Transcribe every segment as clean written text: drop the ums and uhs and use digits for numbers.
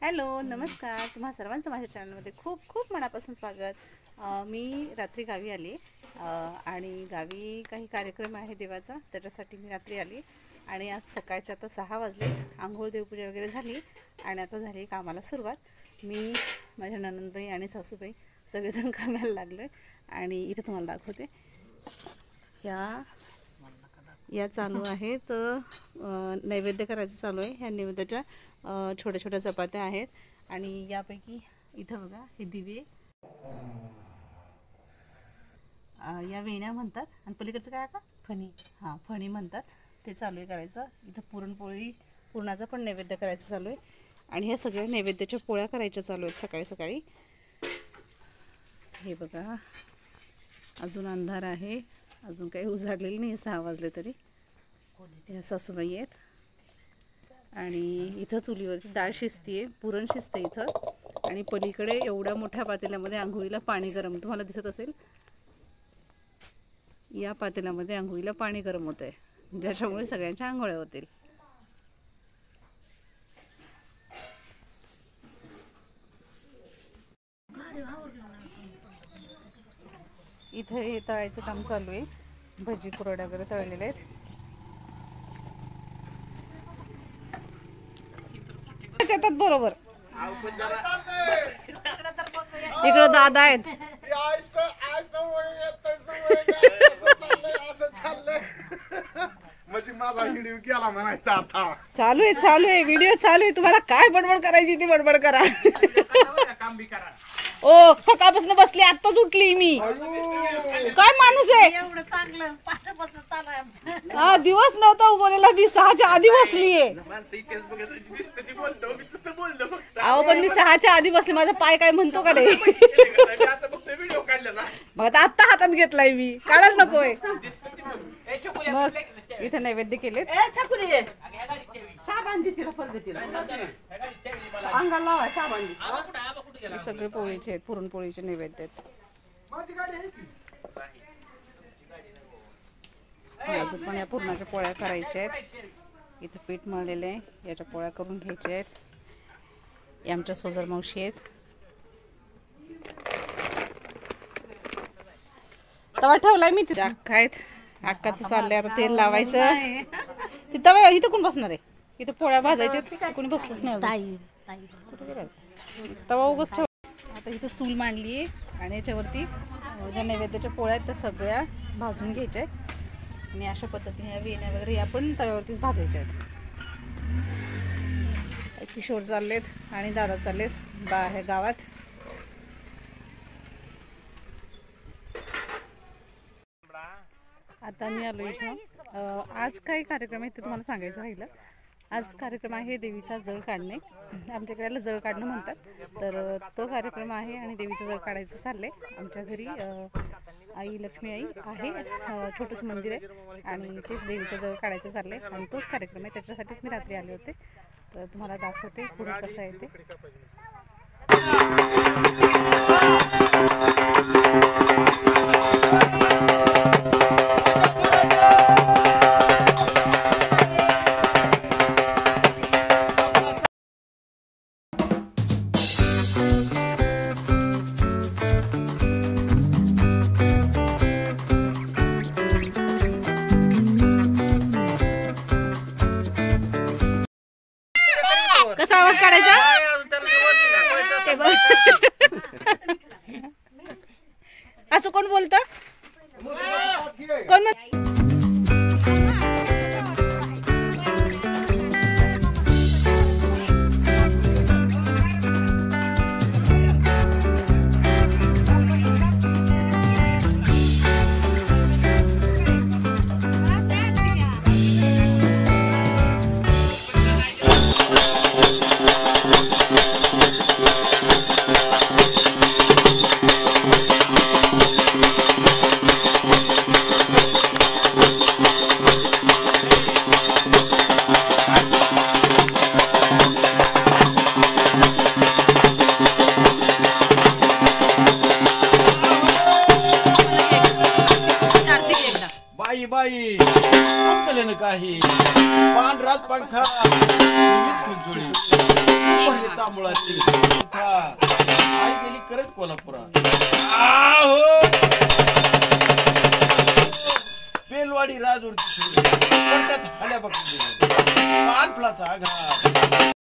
Hello नमस्कार, तुम्हा सर्वांचं माझ्या चॅनलमध्ये खूप खूप मनापासून स्वागत। मी रात्री गावी आली आणि गावी काही कार्यक्रम आहे देवाचा, त्याच्यासाठी मी रात्री आली आणि आज सकाळच्या आता 6 वाजले। आंघोळ देवपूजा वगैरे झाली आणि आता झाली कामाला सुरुवात। मी माझ्या नणंदबाई आणि सासूबाई सगळेजण कामाला लागले आणि इथे तुम्हाला दाखवते। या चालू आहेत नैवेद्य करायचं चालू आहे। ह्या नैवेद्याच्या छोट्या छोट्या चपात्या आहेत आणि यापैकी इथं बघा हे दिवे, या वेण्या म्हणतात आणि पलीकडचं काय आता फणी, हां फणी म्हणतात, ते चालू आहे करायचं। इथं पुरणपोळी, पुरणाचा पण नैवेद्य करायचं चालू आहे आणि ह्या सगळ्या नैवेद्याच्या पोळ्या करायच्या चालू आहेत सकाळी सकाळी। हे बघा अजून अंधार आहे, अजून काही उजाडलेलं नाही, 6 वाजले तरी। ह्या सासूबाई आहेत आणि इथं चुलीवरती डाळ शिजते, पुरण शिजते इथं आणि पलीकडे एवढ्या मोठ्या पातेल्यामध्ये आंघोळीला पाणी गरम, तुम्हाला दिसत असेल या पातेल्यामध्ये आंघोळीला पाणी गरम होत आहे, ज्याच्यामुळे सगळ्यांच्या आंघोळ्या होतील। इथं हे तळायचं काम चालू आहे, भजी कुरड्या वगैरे तळलेले आहेत। येतात बरोबर, इकडं दादा आहेत। चालू आहे व्हिडिओ चालू आहे, तुम्हाला काय बडबड करायची ती बडबड करा। ओ सकाळपासून बसली, आत्ताच उठली मी। काय माणूस आहे एवढं चांगलं, पाठापासून चालू आहे। हा दिवस नव्हता उभवलेला, मी 6च्या आधी बसलीये। अहो पण मी 6च्या आधी बसली, माझा पाय काय म्हणतो का नाही। मग आता हातात घेतलाय मी, काढायला नकोय। मग इथे नैवेद्य केलेत, सगळे पोळीचे आहेत, पुरणपोळीचे नैवेद्य आहेत। अजून पण या पुरणाच्या पोळ्या करायच्या आहेत। इथे पीठ मळलेलं आहे, याच्या पोळ्या करून घ्यायच्या आहेत। आमच्या सोजर मावशी आहेत। तवा ठेवलाय मी तिथे, अक्का आहेत, अक्काचं चाललंय आता तेल लावायचं। तिथं इथं कोण बसणार आहे, इथं पोळ्या भाजायच्या, कोणी बसलंच नाही। तवा उगाच ठेव। आता इथं चूल मांडली आहे आणि याच्यावरती ज्या नैवेद्याच्या पोळ्या आहेत त्या सगळ्या भाजून घ्यायच्या आहेत आणि अशा पद्धतीने या वेण्या वगैरे या पण तव्यावरतीच भाजायच्या आहेत। किशोर चाललेत आणि दादा चाललेत बाहेर गावात। आता मी आलो इथं। आज काय कार्यक्रम आहे ते तुम्हाला सांगायचं राहिलं। आज कार्यक्रम आहे देवीचा जळ काढणे, आमच्याकडे जळ काढणं म्हणतात, तर तो कार्यक्रम आहे आणि देवीचा जळ काढायचं चाललंय। आमच्या घरी आई लक्ष्मी आई आहे, छोटंसं मंदिर आहे आणि तेच देवीचा जळ काढायचं चाललंय आणि तोच कार्यक्रम आहे, त्याच्यासाठीच मी रात्री आले होते। तर तुम्हाला दाखवते पुढे कसं आहे ते। कसा आवाज काढायचा, असं कोण बोलतं, कोण बाई बाई काही पांढर राजपंखा तांबुळाची आई गेली करत कोल्हापुरात पेलवाडी राजूरची त्यात हल्या बघून पानफुलाचा आघात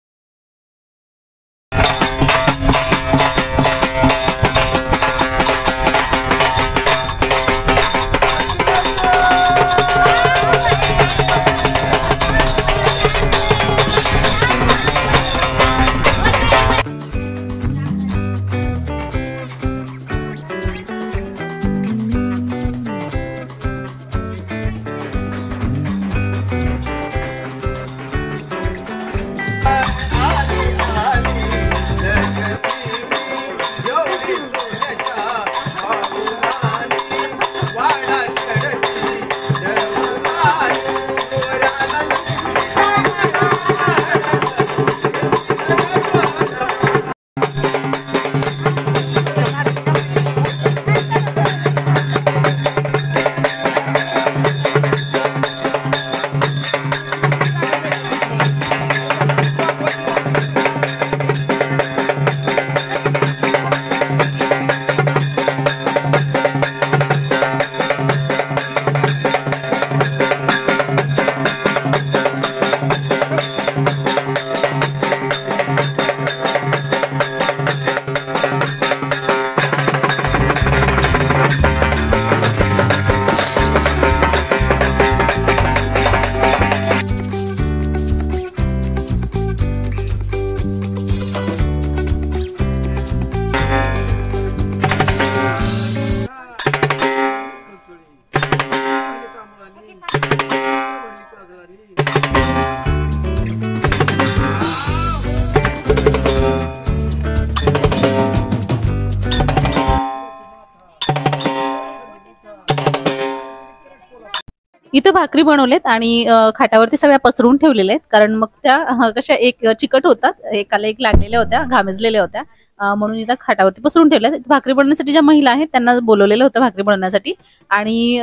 इथं भाकरी बनवलेत आणि खाटावरती सगळ्या पसरून ठेवलेल्या आहेत, कारण मग त्या कशा एक चिकट होतात, एकाला एक लागलेल्या होत्या, घामेजलेल्या होत्या, म्हणून इथं खाटावरती पसरून ठेवल्यात. भाकरी बनवण्यासाठी ज्या महिला आहेत त्यांना बोलवलेलं होतं भाकरी बनवण्यासाठी. आणि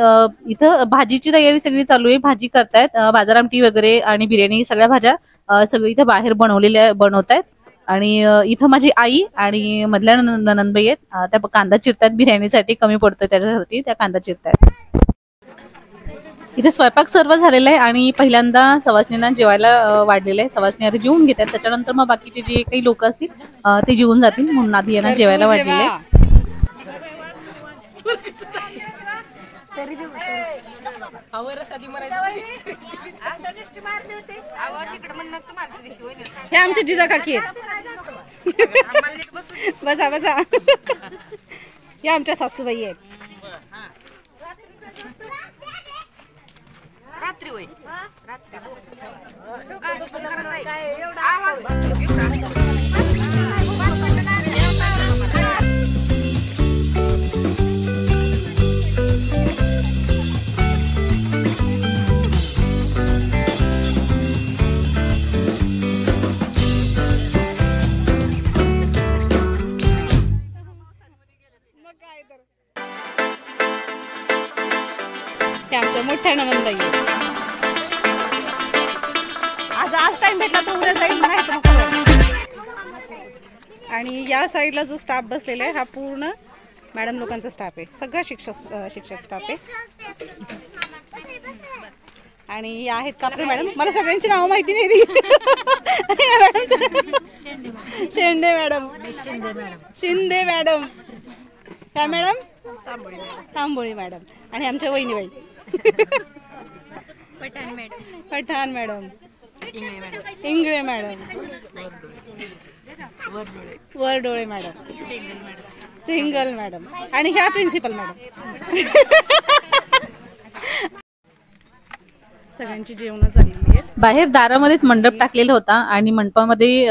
इथं भाजीची तयारी सगळी चालू आहे, भाजी करतायत, बाजार आमटी वगैरे आणि बिर्याणी सगळ्या भाज्या सगळी इथं बाहेर बनवतायत. आणि इथं माझी आई आणि मधल्या ननंदबाई आहेत, त्या कांदा चिरतायत, बिर्याणीसाठी कमी पडतोय त्याच्यासाठी त्या कांदा चिरतायत. इथे स्वयंपाक सर्व झालेला आहे आणि पहिल्यांदा सवासणींना जेवायला वाढलेलं आहे. सवासणी आधी जेवून घेतात, त्याच्यानंतर मग बाकीचे जे काही लोक असतील ते जेवून जातील, म्हणून आधी यांना जेवायला वाढलेलं आहे. हे आमचे जिजा काकी आहेत. बसा बसा. या आमच्या सासूबाई आहेत. रात्री होय आमच्या मोठ्या ननंदबाई आज टाइम भेटला तर उद्या जाईल म्हणायचं. आणि या साईडला जो स्टाफ बसलेला आहे हा पूर्ण मॅडम लोकांचा स्टाफ आहे, सगळा शिक्षक स्टाफ आहे. आणि या आहेत कापरे मॅडम, मला सगळ्यांची नावं माहिती नाही ती. शिंदे मॅडम, काय मॅडम? तांबोळी मॅडम. आणि आमच्या वहिनीबाई Pathan madam, Ingle madam, Vardole madam, Singal madam आणि ह्या प्रिन्सिपल मॅडम. सगळ्यांची जेवण झालेली आहेत. बाहेर दारामध्येच मंडप टाकलेला होता आणि मंडपामध्ये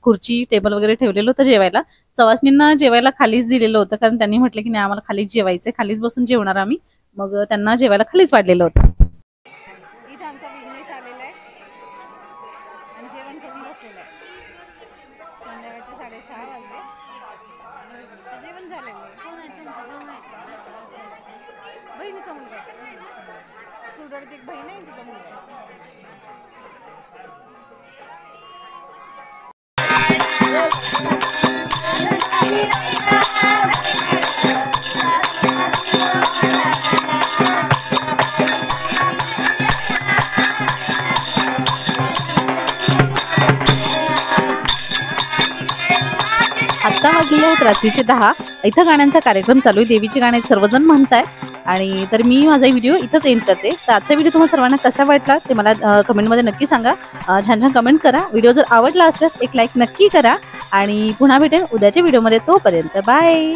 खुर्ची टेबल वगैरे ठेवलेलं होतं जेवायला. सवासनींना जेवायला खालीच दिलेलं होतं, कारण त्यांनी म्हटलं की नाही आम्हाला खालीच जेवायचंय, खालीच बसून जेवणार आम्ही. मग त्यांना जेवायला खालीच वाढलेलं होतं. इथे आमचा विघ्नेश आलेला आहे आणि जेवण करून बसलेला आहे. संध्याकाळचे 6:30 वाजले, जेवण झालेलं आहे. बहिणीचा मुलगा कुलरडीत एक बहीण आहे तिचा मुलगा आहे. आत्ता वाजले आहेत रात्रीचे 10. इथं गाण्यांचा कार्यक्रम चालू आहे. देवीचे गाणे सर्वजण म्हणताय आणि तर मी माझा व्हिडिओ इथंच एंड करते. तर आजचा व्हिडिओ तुम्हाला सर्वांना कसा वाटला ते मला कमेंटमध्ये नक्की सांगा. छान छान कमेंट करा. व्हिडिओ जर आवडला असल्यास एक लाईक नक्की करा आणि पुन्हा भेटेन उद्याच्या व्हिडिओमध्ये. तोपर्यंत बाय.